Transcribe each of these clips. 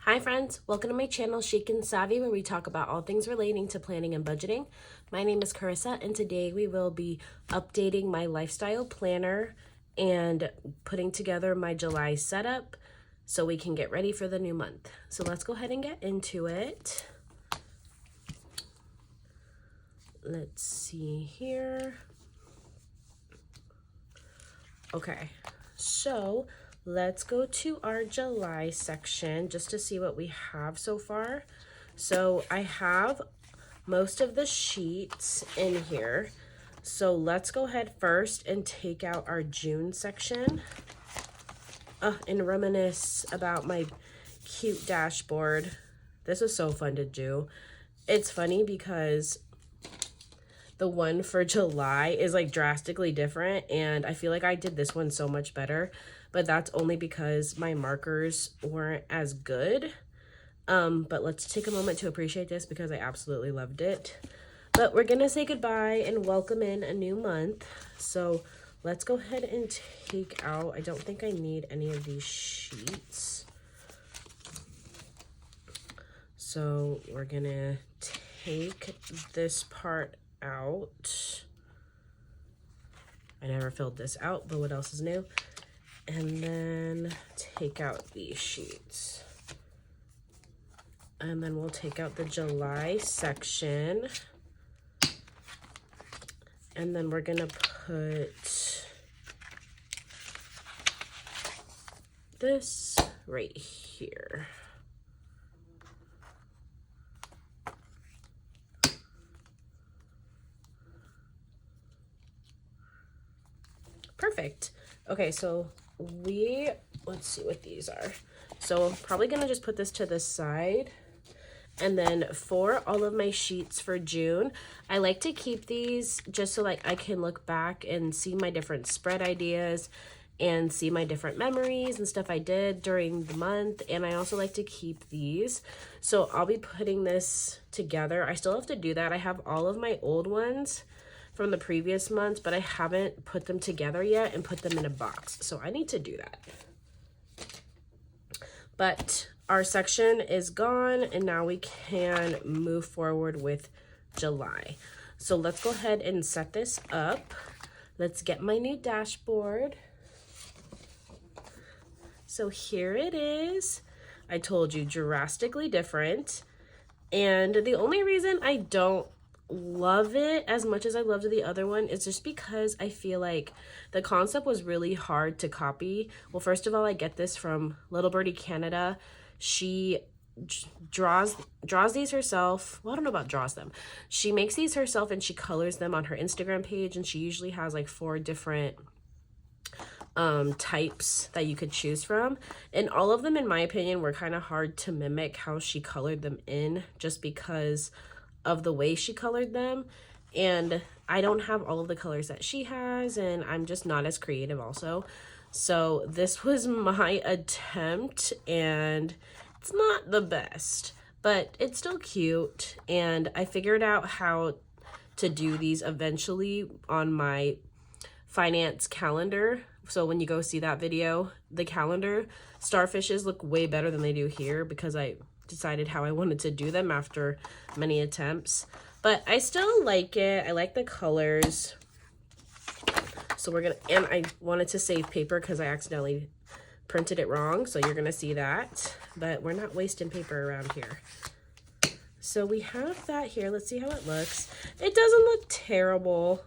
Hi friends, welcome to my channel Chic and Savvy, where we talk about all things relating to planning and budgeting. My name is Carissa, and today we will be updating my lifestyle planner and putting together my July setup so we can get ready for the new month. So let's go ahead and get into it. Let's see here. Okay, so let's go to our July section just to see what we have so far. So I have most of the sheets in here. So let's go ahead first and take out our June section and reminisce about my cute dashboard. This was so fun to do. It's funny because the one for July is like drastically different, and I feel like I did this one so much better, but that's only because my markers weren't as good. But let's take a moment to appreciate this because I absolutely loved it. But we're gonna say goodbye and welcome in a new month. So let's go ahead and take out, I don't think I need any of these sheets. So we're gonna take this part out. I never filled this out, but what else is new? And then take out these sheets. And then we'll take out the July section. And then we're gonna put this right here. Perfect. Okay, so let's see what these are. So I'm probably gonna just put this to the side. And then for all of my sheets for June, I like to keep these just so like I can look back and see my different spread ideas and see my different memories and stuff I did during the month. And I also like to keep these. So I'll be putting this together. I still have to do that. I have all of my old ones from the previous months, but I haven't put them together yet and put them in a box. So I need to do that. But our section is gone, and now we can move forward with July. So let's go ahead and set this up. Let's get my new dashboard. So here it is. I told you, drastically different. And the only reason I don't love it as much as I loved the other one is just because I feel like the concept was really hard to copy. Well, first of all, I get this from LittleBirdieCanada. She draws these herself. Well, I don't know about draws them. She makes these herself and she colors them on her Instagram page, and she usually has like 4 different types that you could choose from, and all of them, in my opinion, were kind of hard to mimic how she colored them in, just because of the way she colored them. And I don't have all of the colors that she has, and I'm just not as creative also. So this was my attempt, and it's not the best, but it's still cute. And I figured out how to do these eventually on my finance calendar. So when you go see that video, the calendar, starfishes look way better than they do here because I decided how I wanted to do them after many attempts. But I still like it. I like the colors. So we're gonna, and I wanted to save paper because I accidentally printed it wrong, so you're gonna see that, but we're not wasting paper around here. So we have that here. Let's see how it looks. It doesn't look terrible,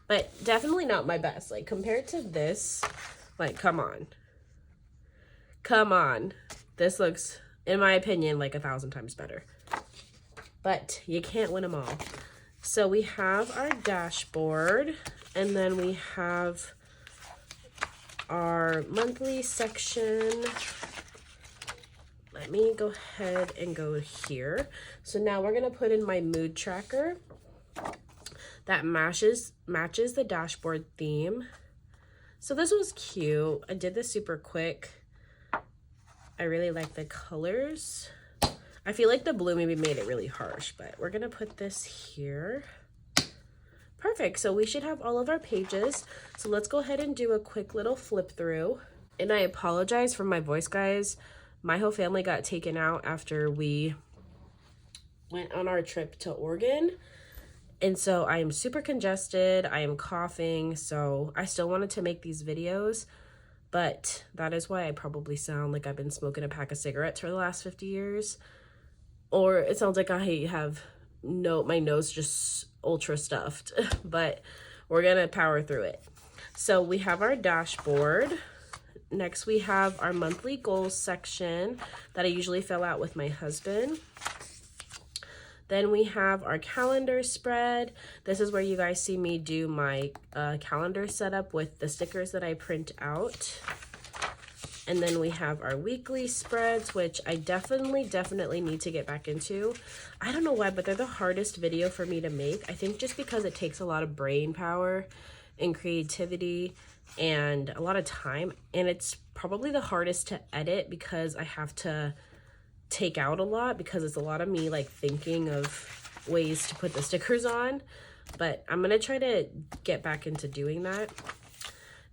but definitely not my best. Like, compared to this, like, come on. This looks, in my opinion, like 1,000 times better. But you can't win them all. So we have our dashboard, and then we have our monthly section. Let me go ahead and go here. So now we're gonna put in my mood tracker that matches the dashboard theme. So this was cute. I did this super quick. I really like the colors. I feel like the blue maybe made it really harsh, but we're gonna put this here. Perfect, so we should have all of our pages. So let's go ahead and do a quick little flip through. And I apologize for my voice, guys. My whole family got taken out after we went on our trip to Oregon. And so I am super congested. I am coughing. So I still wanted to make these videos, but that is why I probably sound like I've been smoking a pack of cigarettes for the last 50 years. Or it sounds like I have my nose just ultra stuffed, but we're gonna power through it. So we have our dashboard. Next we have our monthly goals section that I usually fill out with my husband. Then we have our calendar spread. This is where you guys see me do my calendar setup with the stickers that I print out. And then we have our weekly spreads, which I definitely need to get back into. I don't know why, but they're the hardest video for me to make. I think just because it takes a lot of brain power and creativity and a lot of time. And it's probably the hardest to edit because I have to take out a lot, because it's a lot of me like thinking of ways to put the stickers on. But I'm gonna try to get back into doing that.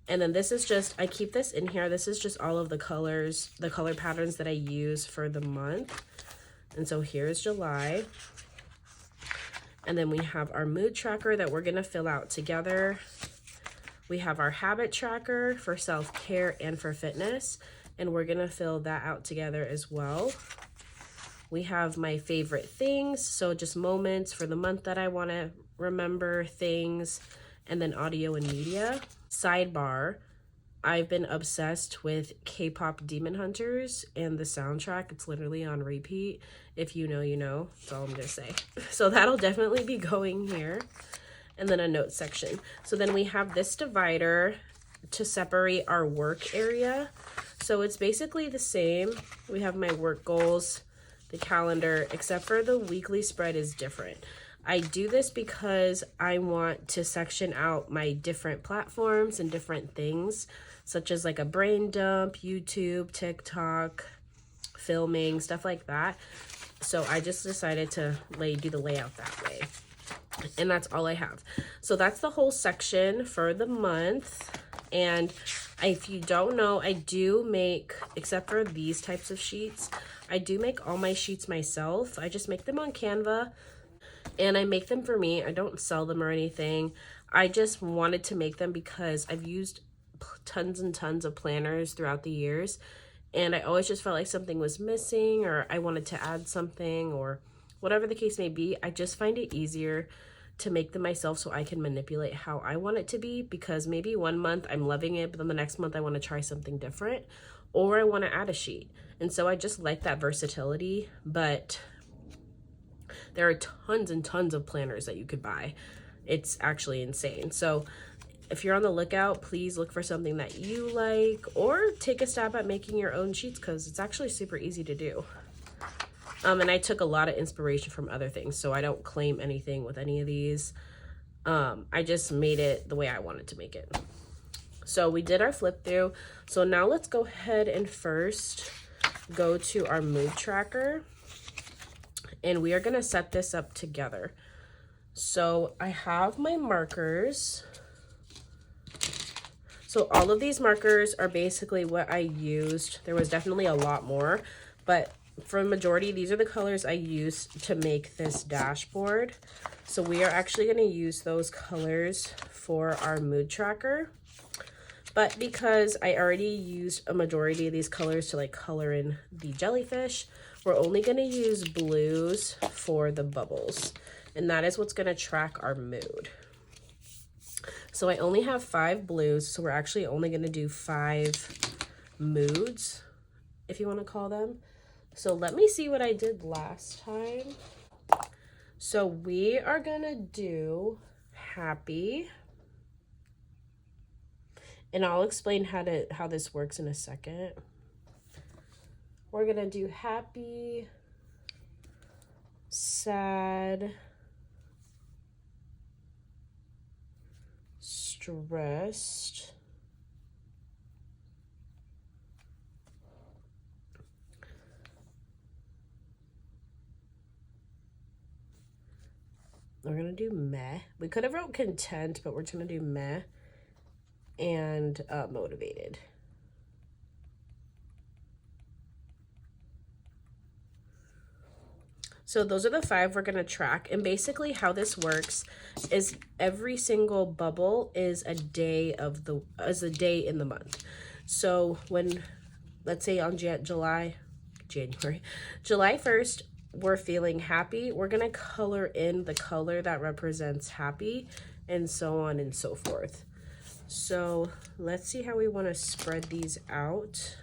And then this is just, I keep this in here. This is just all of the colors, the color patterns that I use for the month. And so here's July. And then we have our mood tracker that we're gonna fill out together. We have our habit tracker for self-care and for fitness, and we're gonna fill that out together as well. We have my favorite things, so just moments for the month that I wanna remember, things, and then audio and media. Sidebar, I've been obsessed with K-pop Demon Hunters and the soundtrack. It's literally on repeat. If you know, you know. That's all I'm gonna say. So that'll definitely be going here. And then a notes section. So then we have this divider to separate our work area. So it's basically the same. We have my work goals, the calendar, except for the weekly spread is different. I do this because I want to section out my different platforms and different things, such as like a brain dump, YouTube, TikTok, filming, stuff like that. So I just decided to do the layout that way. And that's all I have. So that's the whole section for the month. And if you don't know, I do make, except for these types of sheets, I do make all my sheets myself. I just make them on Canva. And I make them for me. I don't sell them or anything. I just wanted to make them because I've used tons and tons of planners throughout the years. And I always just felt like something was missing, or I wanted to add something, or whatever the case may be. I just find it easier to make them myself so I can manipulate how I want it to be, because maybe one month I'm loving it, but then the next month I want to try something different, or I want to add a sheet. And so I just like that versatility. But there are tons and tons of planners that you could buy. It's actually insane. So if you're on the lookout, please look for something that you like, or take a stab at making your own sheets, because it's actually super easy to do. And I took a lot of inspiration from other things, so I don't claim anything with any of these. I just made it the way I wanted to make it. So we did our flip through. So now let's go ahead and first go to our mood tracker. And we are going to set this up together. So I have my markers. So all of these markers are basically what I used. There was definitely a lot more, but for the majority, these are the colors I used to make this dashboard. So we are actually going to use those colors for our mood tracker. But because I already used a majority of these colors to like color in the jellyfish, we're only going to use blues for the bubbles. And that is what's going to track our mood. So I only have 5 blues, so we're actually only going to do 5 moods, if you want to call them. So let me see what I did last time. So we are going to do happy. And I'll explain how this works in a second. We're gonna do happy, sad, stressed, we're gonna do meh. We could have wrote content, but we're gonna do meh, and motivated. So those are the 5 we're gonna track. And basically how this works is every single bubble is a day in the month. So when, let's say on July 1st, we're feeling happy, we're gonna color in the color that represents happy, and so on and so forth. So let's see how we want to spread these out.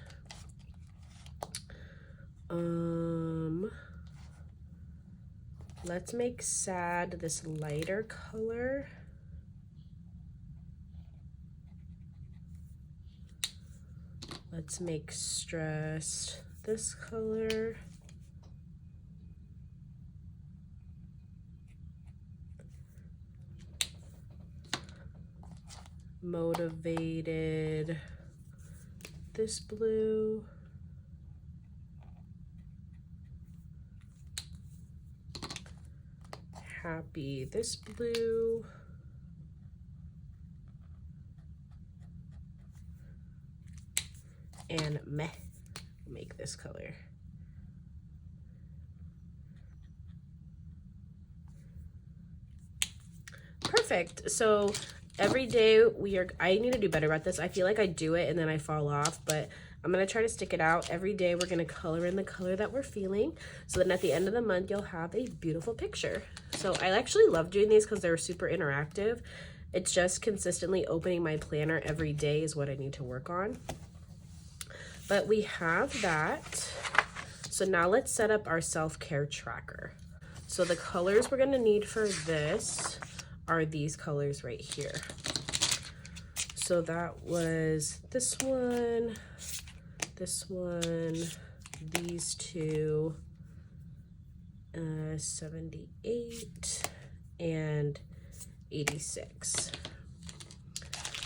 Let's make sad this lighter color. Let's make stressed this color. Motivated this blue. Happy this blue. And meh, make this color. Perfect. So every day I need to do better about this. I feel like I do it and then I fall off, but I'm gonna try to stick it out. Every day we're gonna color in the color that we're feeling, so then at the end of the month you'll have a beautiful picture. So I actually love doing these because they're super interactive. It's just consistently opening my planner every day is what I need to work on. But we have that. So now let's set up our self-care tracker. So the colors we're gonna need for this are these colors right here. So that was this one, these two, 78 and 86.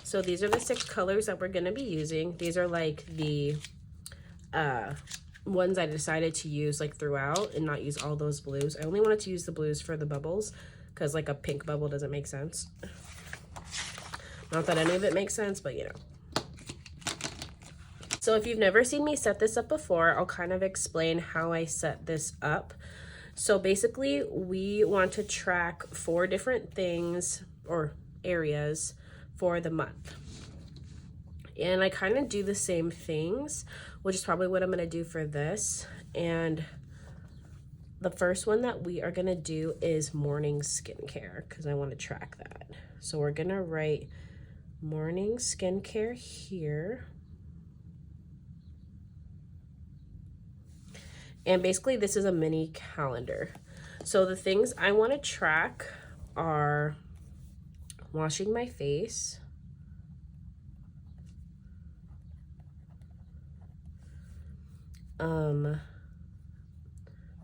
So these are the 6 colors that we're gonna be using. These are like the ones I decided to use like throughout and not use all those blues. I only wanted to use the blues for the bubbles because like a pink bubble doesn't make sense. Not that any of it makes sense, but you know. So if you've never seen me set this up before, I'll kind of explain how I set this up. So basically we want to track 4 different things or areas for the month. And I kind of do the same things, which is probably what I'm going to do for this. And the first one that we are going to do is morning skincare because I want to track that. So we're going to write morning skincare here. And basically this is a mini calendar. So the things I want to track are washing my face,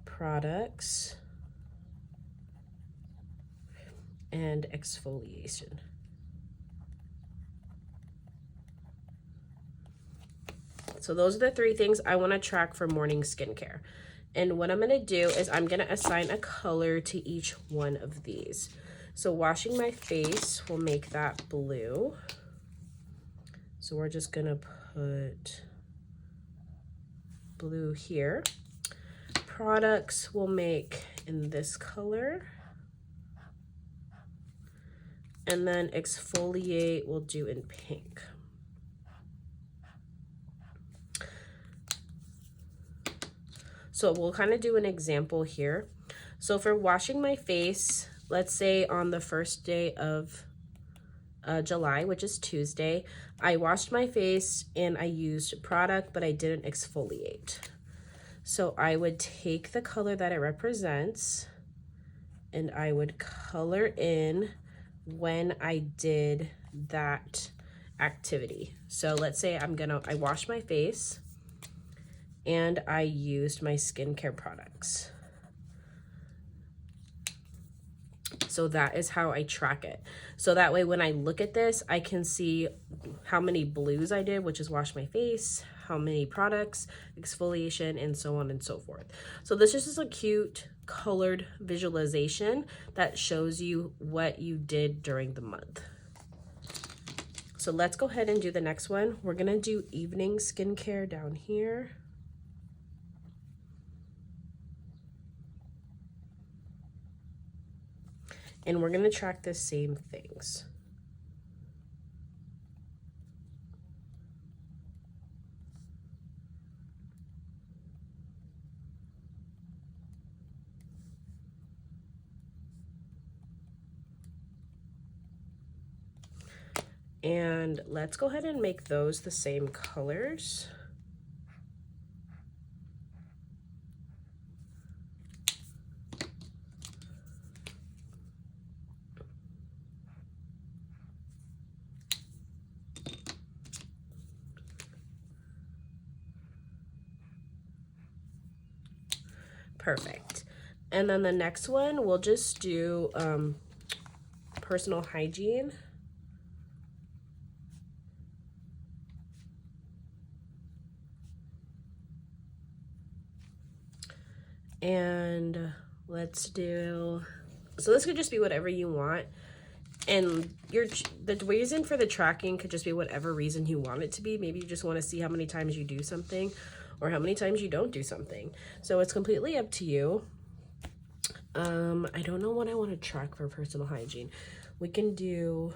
products, and exfoliation. So those are the 3 things I want to track for morning skincare. And what I'm going to do is I'm going to assign a color to each one of these. So washing my face will make that blue. So we're just going to put blue here. Products will make in this color. And then exfoliate we'll do in pink. So we'll kind of do an example here. So for washing my face, let's say on the first day of July, which is Tuesday, I washed my face and I used product, but I didn't exfoliate. So I would take the color that it represents and I would color in when I did that activity. So let's say I washed my face and I used my skincare products. So that is how I track it. So that way when I look at this, I can see how many blues I did, which is wash my face, how many products, exfoliation, and so on and so forth. So this is just a cute colored visualization that shows you what you did during the month. So let's go ahead and do the next one. We're gonna do evening skincare down here. and we're going to track the same things. And let's go ahead and make those the same colors. Perfect. And then the next one, we'll just do personal hygiene. And let's do, so this could just be whatever you want. And the reason for the tracking could just be whatever reason you want it to be. Maybe you just want to see how many times you do something or how many times you don't do something. So it's completely up to you. I don't know what I want to track for personal hygiene. We can do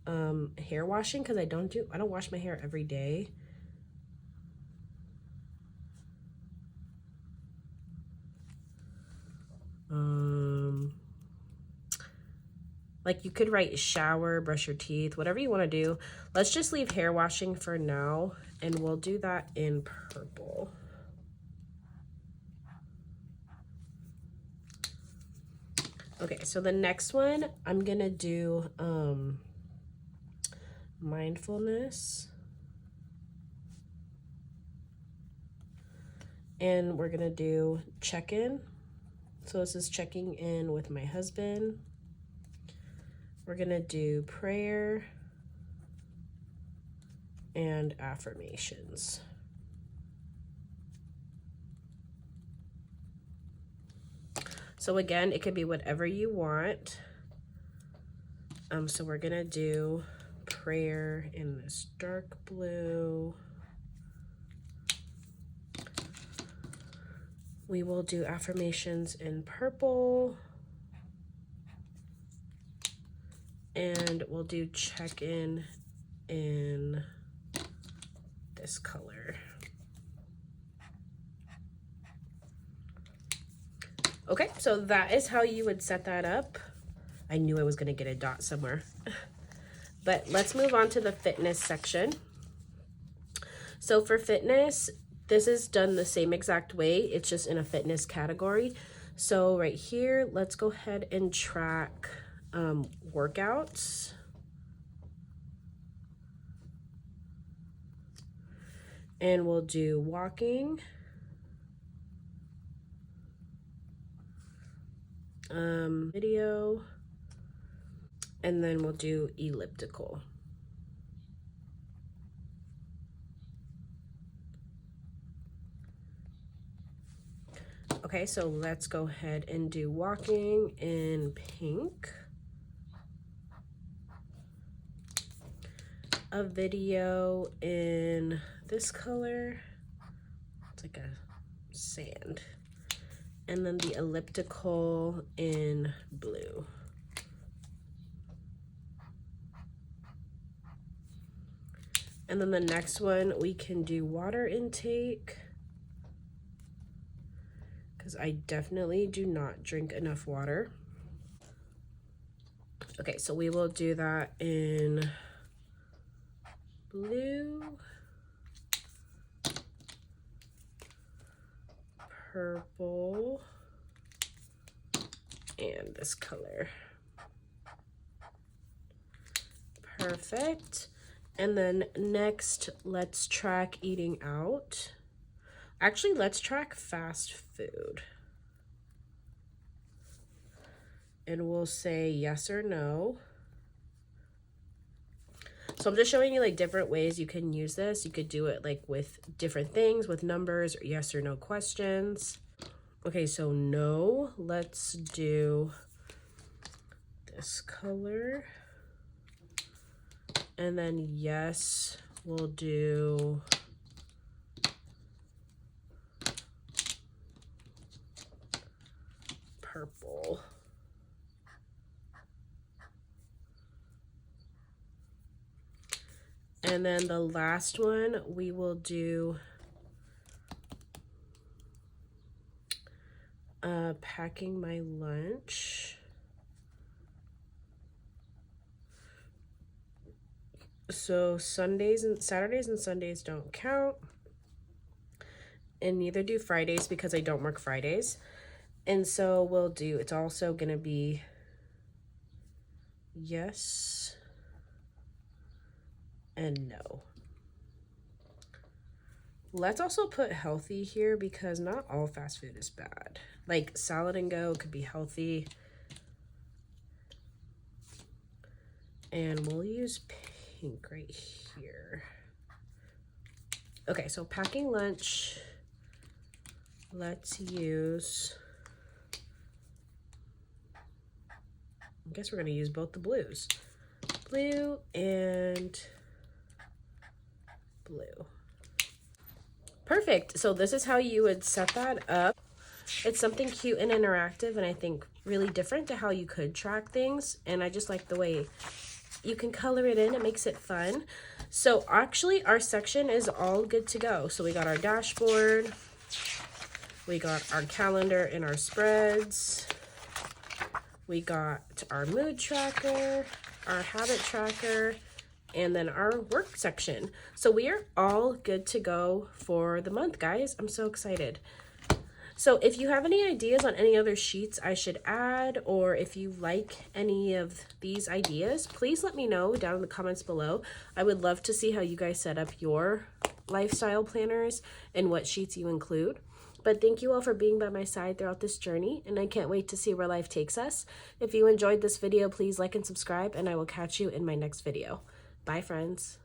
hair washing, because I don't wash my hair every day. Like you could write shower, brush your teeth, whatever you want to do. Let's just leave hair washing for now, and we'll do that in purple. Okay, so the next one, I'm gonna do mindfulness. And we're gonna do check-in. So this is checking in with my husband. We're gonna do prayer and affirmations. So again, it could be whatever you want. So we're gonna do prayer in this dark blue. We will do affirmations in purple. And we'll do check-in in this color. Okay, so that is how you would set that up. I knew I was gonna get a dot somewhere. But let's move on to the fitness section. So for fitness, this is done the same exact way. It's just in a fitness category. So right here, let's go ahead and track workouts. And we'll do walking. Video. And then we'll do elliptical. Okay, so let's go ahead and do walking in pink. A video in this color. It's like a sand. And then the elliptical in blue. And then the next one, we can do water intake, because I definitely do not drink enough water. Okay, so we will do that in blue, purple, and this color. Perfect. And then next, let's track eating out. Actually, let's track fast food. And we'll say yes or no. So I'm just showing you like different ways you can use this. You could do it like with different things, with numbers, or yes or no questions. Okay, so no, let's do this color. And then yes, we'll do purple. And then the last one, we will do packing my lunch. So Saturdays and Sundays don't count. And neither do Fridays because I don't work Fridays. And so we'll do, it's also gonna be yes and no. Let's also put healthy here because not all fast food is bad. Like salad and go could be healthy. And we'll use pink right here. Okay, so packing lunch. Let's use, I guess we're gonna use both the blues. Blue and blue. Perfect. So this is how you would set that up. It's something cute and interactive, and I think really different to how you could track things. And I just like the way you can color it in. It makes it fun. So actually our section is all good to go. So we got our dashboard, we got our calendar and our spreads, we got our mood tracker, our habit tracker, and then our work section. So we are all good to go for the month, guys. I'm so excited. So if you have any ideas on any other sheets I should add, or if you like any of these ideas, please let me know down in the comments below. I would love to see how you guys set up your lifestyle planners and what sheets you include. But thank you all for being by my side throughout this journey, and I can't wait to see where life takes us. If you enjoyed this video, please like and subscribe, and I will catch you in my next video. Bye, friends.